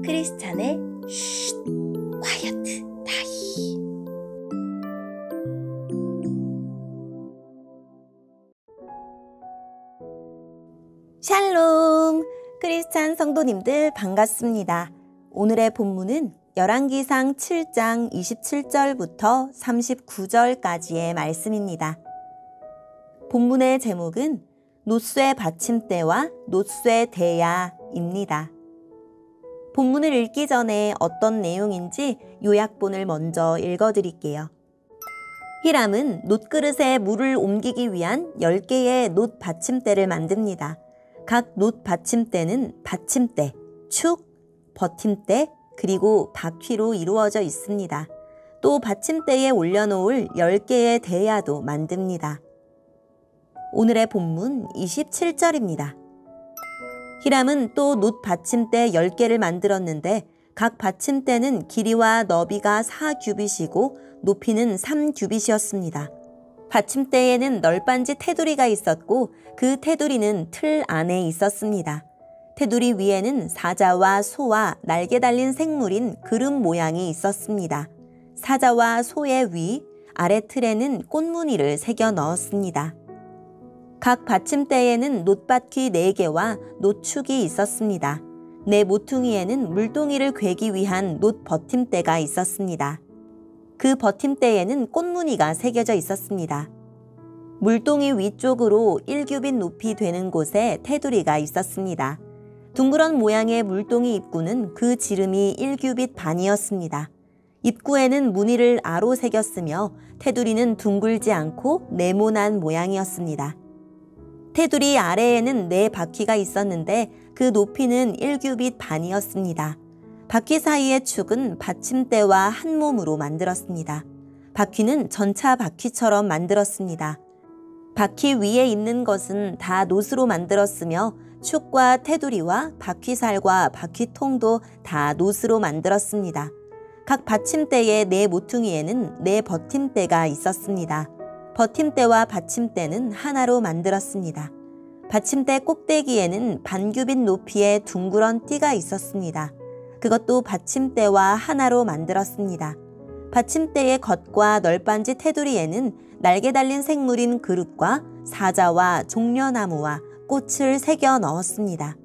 크리스찬의 쉿, 콰이어트 타임. 샬롬! 크리스찬 성도님들 반갑습니다. 오늘의 본문은 열왕기상 7장 27절부터 39절까지의 말씀입니다. 본문의 제목은 놋쇠 받침대와 놋쇠 대야입니다. 본문을 읽기 전에 어떤 내용인지 요약본을 먼저 읽어드릴게요. 히람은 놋그릇에 물을 옮기기 위한 10개의 놋 받침대를 만듭니다. 각 놋 받침대는 받침대, 축, 버팀대, 그리고 바퀴로 이루어져 있습니다. 또 받침대에 올려놓을 10개의 대야도 만듭니다. 오늘의 본문 27절입니다. 히람은 또 놋 받침대 10개를 만들었는데 각 받침대는 길이와 너비가 4규빗이고 높이는 3규빗이었습니다. 받침대에는 널빤지 테두리가 있었고 그 테두리는 틀 안에 있었습니다. 테두리 위에는 사자와 소와 날개 달린 생물인 그룹 모양이 있었습니다. 사자와 소의 위, 아래 틀에는 꽃무늬를 새겨 넣었습니다. 각 받침대에는 놋바퀴 4개와 놋축이 있었습니다. 네 모퉁이에는 물동이를 괴기 위한 놋 버팀대가 있었습니다. 그 버팀대에는 꽃무늬가 새겨져 있었습니다. 물동이 위쪽으로 1규빗 높이 되는 곳에 테두리가 있었습니다. 둥그런 모양의 물동이 입구는 그 지름이 1규빗 반이었습니다. 입구에는 무늬를 아로 새겼으며 테두리는 둥글지 않고 네모난 모양이었습니다. 테두리 아래에는 4바퀴가 있었는데 그 높이는 1규빗 반이었습니다. 바퀴 사이의 축은 받침대와 한 몸으로 만들었습니다. 바퀴는 전차 바퀴처럼 만들었습니다. 바퀴 위에 있는 것은 다 놋으로 만들었으며 축과 테두리와 바퀴살과 바퀴통도 다 놋으로 만들었습니다. 각 받침대의 4 모퉁이에는 4 버팀대가 있었습니다. 버팀대와 받침대는 하나로 만들었습니다. 받침대 꼭대기에는 반규빗 높이의 둥그런 띠가 있었습니다. 그것도 받침대와 하나로 만들었습니다. 받침대의 겉과 널빤지 테두리에는 날개 달린 생물인 그릇과 사자와 종려나무와 꽃을 새겨 넣었습니다.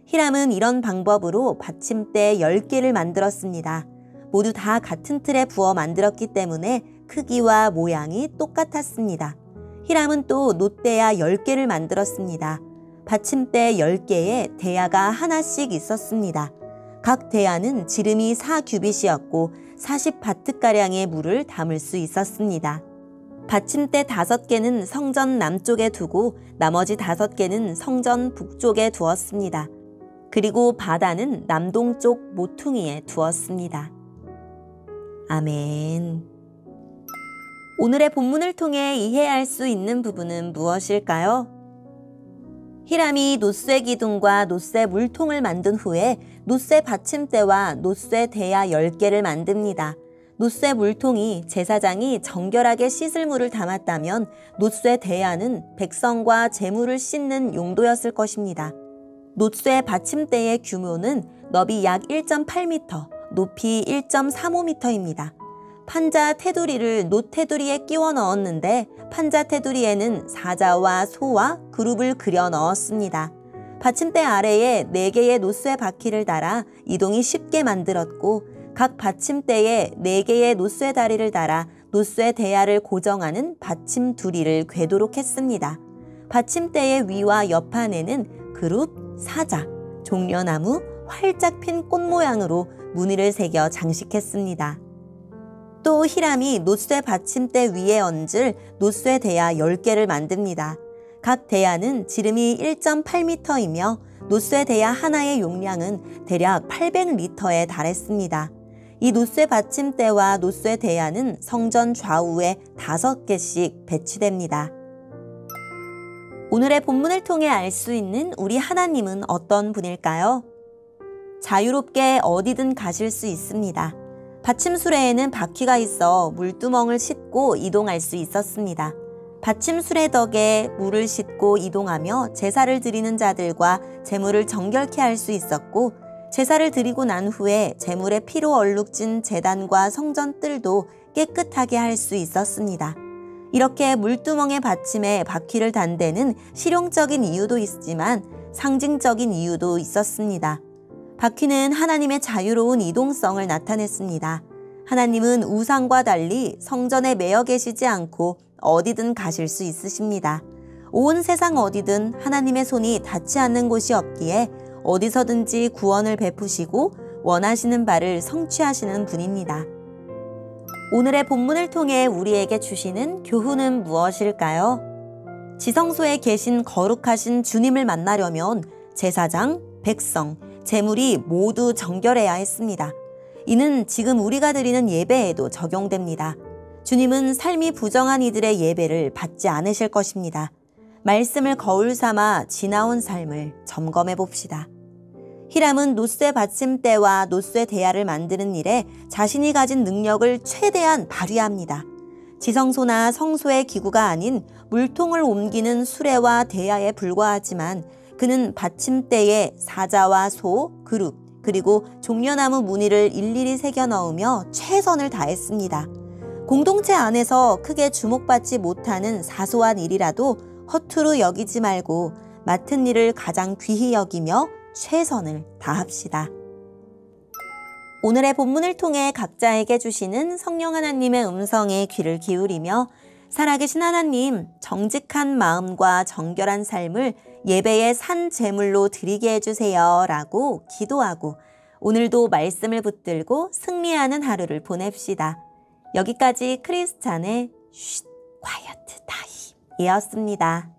히람은 이런 방법으로 받침대 10개를 만들었습니다. 모두 다 같은 틀에 부어 만들었기 때문에 크기와 모양이 똑같았습니다. 히람은 또 놋대야 10개를 만들었습니다. 받침대 10개에 대야가 하나씩 있었습니다. 각 대야는 지름이 4규빗이었고 40바트가량의 물을 담을 수 있었습니다. 받침대 5개는 성전 남쪽에 두고 나머지 5개는 성전 북쪽에 두었습니다. 그리고 바다는 남동쪽 모퉁이에 두었습니다. 아멘. 오늘의 본문을 통해 이해할 수 있는 부분은 무엇일까요? 히람이 놋쇠 기둥과 놋쇠 물통을 만든 후에 놋쇠 받침대와 놋쇠 대야 10개를 만듭니다. 놋쇠 물통이 제사장이 정결하게 씻을 물을 담았다면 놋쇠 대야는 백성과 제물을 씻는 용도였을 것입니다. 놋쇠 받침대의 규모는 너비 약 1.8m, 높이 1.35m입니다. 판자 테두리를 놋 테두리에 끼워 넣었는데 판자 테두리에는 사자와 소와 그룹을 그려 넣었습니다. 받침대 아래에 4개의 놋쇠 바퀴를 달아 이동이 쉽게 만들었고 각 받침대에 4개의 놋쇠 다리를 달아 놋쇠 대야를 고정하는 받침 두리를 궤도록 했습니다. 받침대의 위와 옆판에는 그룹, 사자, 종려나무, 활짝 핀 꽃 모양으로 무늬를 새겨 장식했습니다. 또 히람이 놋쇠 받침대 위에 얹을 놋쇠 대야 10개를 만듭니다. 각 대야는 지름이 1.8m이며 놋쇠 대야 하나의 용량은 대략 800리터에 달했습니다. 이 놋쇠 받침대와 놋쇠 대야는 성전 좌우에 5개씩 배치됩니다. 오늘의 본문을 통해 알 수 있는 우리 하나님은 어떤 분일까요? 자유롭게 어디든 가실 수 있습니다. 받침수레에는 바퀴가 있어 물두멍을 싣고 이동할 수 있었습니다. 받침수레 덕에 물을 싣고 이동하며 제사를 드리는 자들과 제물을 정결케 할 수 있었고 제사를 드리고 난 후에 제물의 피로 얼룩진 제단과 성전 뜰도 깨끗하게 할 수 있었습니다. 이렇게 물두멍의 받침에 바퀴를 단 데는 실용적인 이유도 있지만 상징적인 이유도 있었습니다. 바퀴는 하나님의 자유로운 이동성을 나타냈습니다. 하나님은 우상과 달리 성전에 매여 계시지 않고 어디든 가실 수 있으십니다. 온 세상 어디든 하나님의 손이 닿지 않는 곳이 없기에 어디서든지 구원을 베푸시고 원하시는 바를 성취하시는 분입니다. 오늘의 본문을 통해 우리에게 주시는 교훈은 무엇일까요? 지성소에 계신 거룩하신 주님을 만나려면 제사장, 백성, 제물이 모두 정결해야 했습니다. 이는 지금 우리가 드리는 예배에도 적용됩니다. 주님은 삶이 부정한 이들의 예배를 받지 않으실 것입니다. 말씀을 거울 삼아 지나온 삶을 점검해 봅시다. 히람은 놋쇠 받침대와 놋쇠 대야를 만드는 일에 자신이 가진 능력을 최대한 발휘합니다. 지성소나 성소의 기구가 아닌 물통을 옮기는 수레와 대야에 불과하지만 그는 받침대에 사자와 소, 그룹, 그리고 종려나무 무늬를 일일이 새겨 넣으며 최선을 다했습니다. 공동체 안에서 크게 주목받지 못하는 사소한 일이라도 허투루 여기지 말고 맡은 일을 가장 귀히 여기며 최선을 다합시다. 오늘의 본문을 통해 각자에게 주시는 성령 하나님의 음성에 귀를 기울이며 살아계신 하나님, 정직한 마음과 정결한 삶을 예배의 산 제물로 드리게 해주세요 라고 기도하고 오늘도 말씀을 붙들고 승리하는 하루를 보냅시다. 여기까지 크리스찬의 쉿, 콰이어트 타임이었습니다.